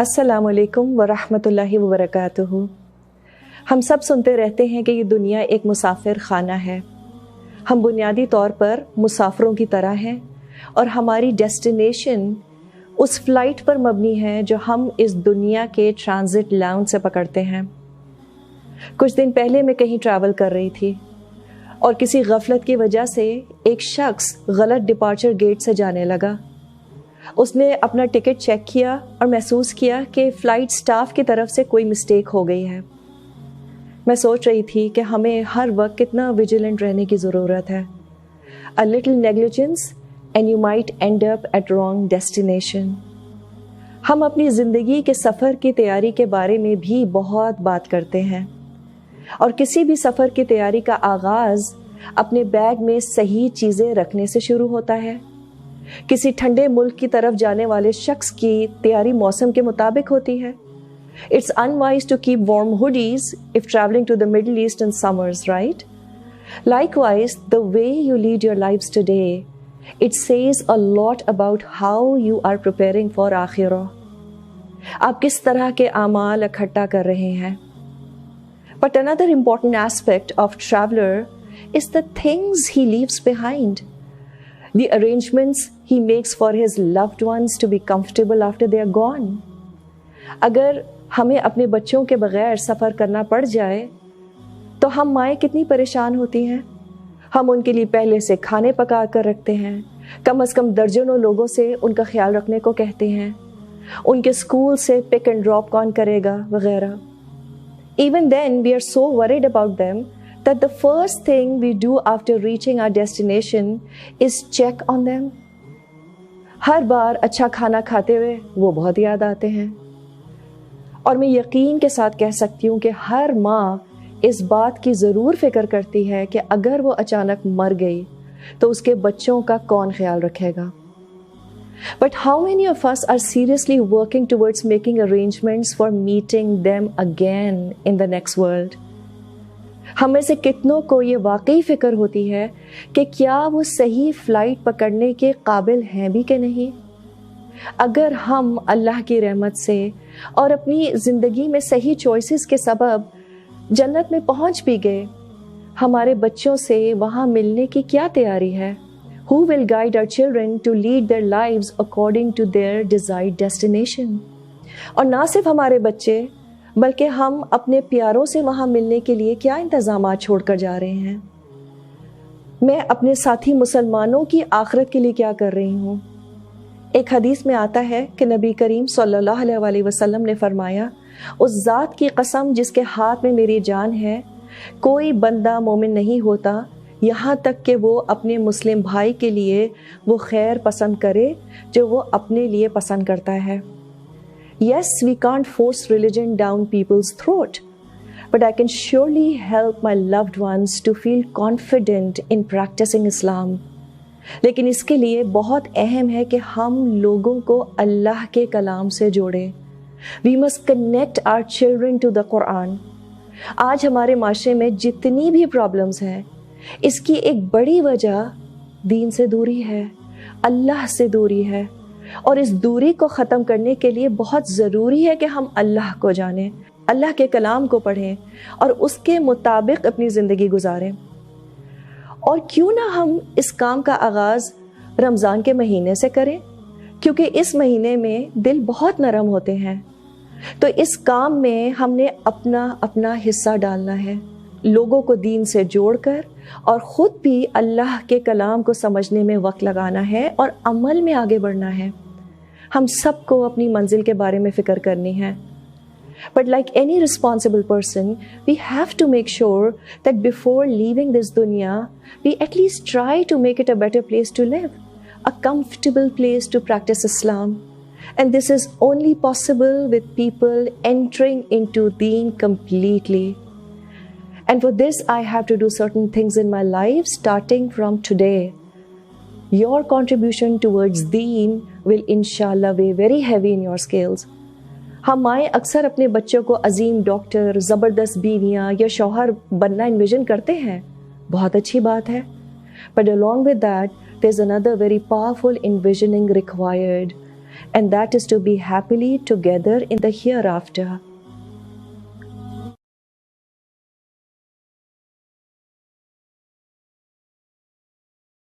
अस्सलाम वालेकुम वरहमतुल्लाहि वबरकातुहू। हम सब सुनते रहते हैं कि ये दुनिया एक मुसाफिर खाना है। हम बुनियादी तौर पर मुसाफिरों की तरह हैं और हमारी डेस्टिनेशन उस फ़्लाइट पर मबनी है जो हम इस दुनिया के ट्रांजिट लाउंज से पकड़ते हैं। कुछ दिन पहले मैं कहीं ट्रैवल कर रही थी और किसी गफलत की वजह से एक शख्स गलत डिपार्चर गेट से जाने लगा। उसने अपना टिकट चेक किया और महसूस किया कि फ़्लाइट स्टाफ की तरफ से कोई मिस्टेक हो गई है। मैं सोच रही थी कि हमें हर वक्त कितना विजिलेंट रहने की ज़रूरत है। A little negligence and you might end up at wrong destination। हम अपनी ज़िंदगी के सफ़र की तैयारी के बारे में भी बहुत बात करते हैं और किसी भी सफ़र की तैयारी का आगाज़ अपने बैग में सही चीज़ें रखने से शुरू होता है। किसी ठंडे मुल्क की तरफ जाने वाले शख्स की तैयारी मौसम के मुताबिक होती है। It's unwise to keep warm hoodies if traveling to the Middle East in summers, right? Likewise, the way you lead your lives today, it says a lot about how you are preparing for आखिरah। आप किस तरह के आमाल इकट्ठा कर रहे हैं। But another important aspect of traveler is the things he leaves behind, the arrangements he makes for his loved ones to be comfortable after they are gone। अगर हमें अपने बच्चों के बगैर सफ़र करना पड़ जाए तो हम माएँ कितनी परेशान होती हैं। हम उनके लिए पहले से खाने पका कर रखते हैं, कम से कम दर्जनों लोगों से उनका ख्याल रखने को कहते हैं, उनके स्कूल से पिक एंड ड्रॉप कौन करेगा वगैरह। Even then we are so worried about them that the first thing we do after reaching our destination is check on them। हर बार अच्छा खाना खाते हुए वो बहुत याद आते हैं और मैं यकीन के साथ कह सकती हूँ कि हर माँ इस बात की ज़रूर फ़िक्र करती है कि अगर वो अचानक मर गई तो उसके बच्चों का कौन ख्याल रखेगा। But how many of us are seriously working towards making arrangements for meeting them again in the next world? हम में से कितनों को ये वाकई फ़िक्र होती है कि क्या वो सही फ़्लाइट पकड़ने के काबिल हैं भी कि नहीं। अगर हम अल्लाह की रहमत से और अपनी ज़िंदगी में सही चॉइसेस के सबब जन्नत में पहुंच भी गए, हमारे बच्चों से वहाँ मिलने की क्या तैयारी है। Who will guide our children to lead their lives according to their desired destination? और ना सिर्फ हमारे बच्चे बल्कि हम अपने प्यारों से वहाँ मिलने के लिए क्या इंतज़ामात छोड़कर जा रहे हैं। मैं अपने साथी मुसलमानों की आखिरत के लिए क्या कर रही हूँ। एक हदीस में आता है कि नबी करीम सल्लल्लाहु अलैहि वसल्लम ने फरमाया, उस ज़ात की कसम जिसके हाथ में मेरी जान है, कोई बंदा मोमिन नहीं होता यहाँ तक कि वो अपने मुस्लिम भाई के लिए वो खैर पसंद करे जो वो अपने लिए पसंद करता है। Yes, we can't force religion down people's throat, but I can surely help my loved ones to feel confident in practicing Islam। लेकिन इसके लिए बहुत अहम है कि हम लोगों को अल्लाह के कलाम से जोड़ें। We must connect our children to the Quran। आज हमारे माशरे में जितनी भी प्रॉब्लम्स हैं, इसकी एक बड़ी वजह दीन से दूरी है, अल्लाह से दूरी है और इस दूरी को ख़त्म करने के लिए बहुत ज़रूरी है कि हम अल्लाह को जानें, अल्लाह के कलाम को पढ़ें और उसके मुताबिक अपनी ज़िंदगी गुजारें। और क्यों ना हम इस काम का आगाज़ रमज़ान के महीने से करें, क्योंकि इस महीने में दिल बहुत नरम होते हैं। तो इस काम में हमने अपना अपना हिस्सा डालना है, लोगों को दीन से जोड़कर और ख़ुद भी अल्लाह के कलाम को समझने में वक्त लगाना है और अमल में आगे बढ़ना है। हम सबको अपनी मंजिल के बारे में फ़िक्र करनी है। But like any responsible person, we have to make sure that before leaving this dunya, we at least try to make it a better place to live, a comfortable place to practice Islam. And this is only possible with people entering into Deen completely. And for this, I have to do certain things in my life starting from today. Your contribution towards Deen will inshallah weigh very heavy in your scales. हम माएँ अक्सर अपने बच्चों को अजीम doctor, ज़बरदस्त बीवियाँ या शौहर बनना invasion करते हैं। बहुत अच्छी बात है। But along with that, there's another very powerful envisioning required. and that is to be happily together in the hereafter.